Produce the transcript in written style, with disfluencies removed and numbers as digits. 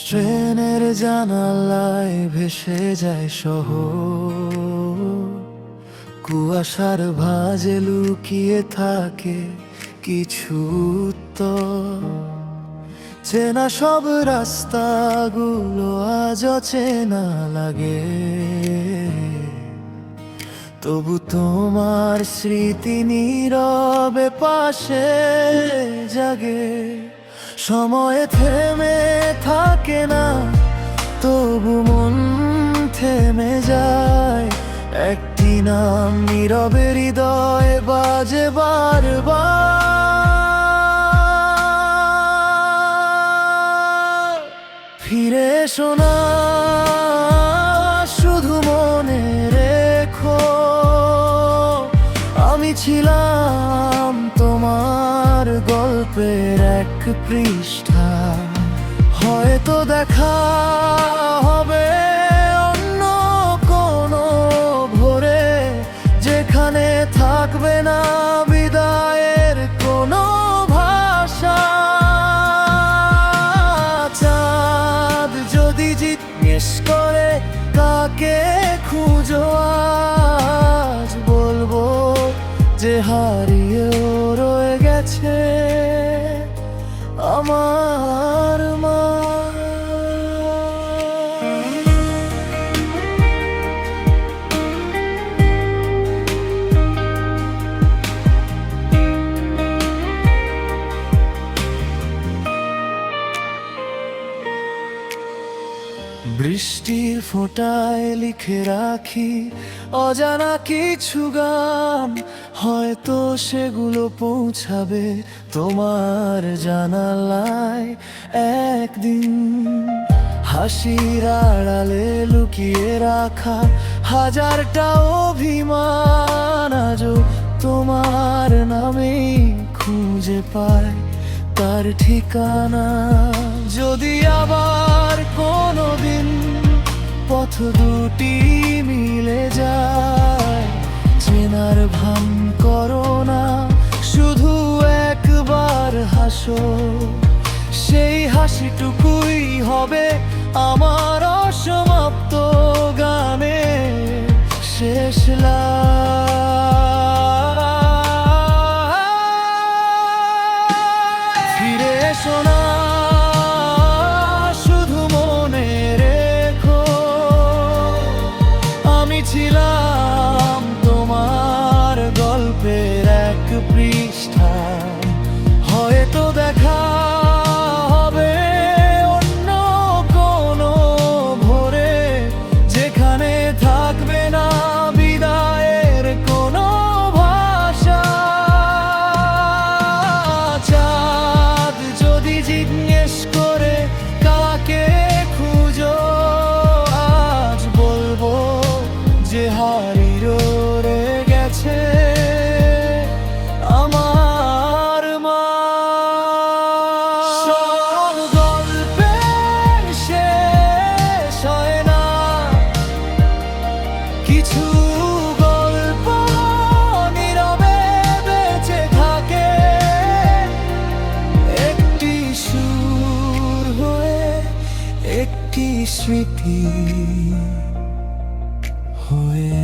ট্রেনের জানালায় ভেসে যায় শহর, কুয়াশার ভাঁজে লুকিয়ে থাকে কিছু উত্তর। চেনা সব রাস্তাগুলো আজ অচেনা লাগে, তবু তোমার স্মৃতি নীরবে পাশে জাগে। সময় থেমে থাকে না, তবু মন থেমে যায়। একটি নাম নীরবে হৃদয়ে বাজে বারবার। ফিরে এসো না, শুধু মনে রেখো আমি ছিলাম তোমার গল্পের এক পৃষ্ঠা। হয়তো দেখা হবে অন্য কোনো ভোরে, যেখানে থাকবে না বিদায়ের কোনো ভাষা। চাঁদ যদি জিজ্ঞেস করে কাকে খুঁজো আজ, বলবো যে হারিয়েও রয়ে গেছে আমার মা। বৃষ্টির ফোঁটায় লিখে রাখি অজানা কিছু গান, হয়তো সেগুলো পৌঁছাবে তোমার জানালায় একদিন। হাসির আড়ালে লুকিয়ে রাখা হাজারটা অভিমান আজও তোমার নামেই খুঁজে পায় তার ঠিকানা। যদি আবার কোনোদিন পথ দুটি মিলে যায়, চেনার ভান করো না, শুধু একবার হাসো। সেই হাসিটুকুই হবে আমার অসমাপ্ত গানে শেষ লাইন। ফিরে এসো না, শুধু মনে রেখো আমি ছিলাম তোমার গল্পের এক পৃষ্ঠা। হয়তো দেখা হবে অন্য কোনো ভোরে, যেখানে থাকবে না বিদায়ের কোনো ভাষা। চাঁদ যদি জিজ্ঞেস করে কাকে খুঁজো আজ, বলবো যে হারিয়ে রয়ে গেছে আমার মা। সব গল্পের শেষ হয় না, কিছু গল্প নীরবে বেঁচে থাকে। একটি সুর হয়ে, একটি স্মৃতি হয়ে।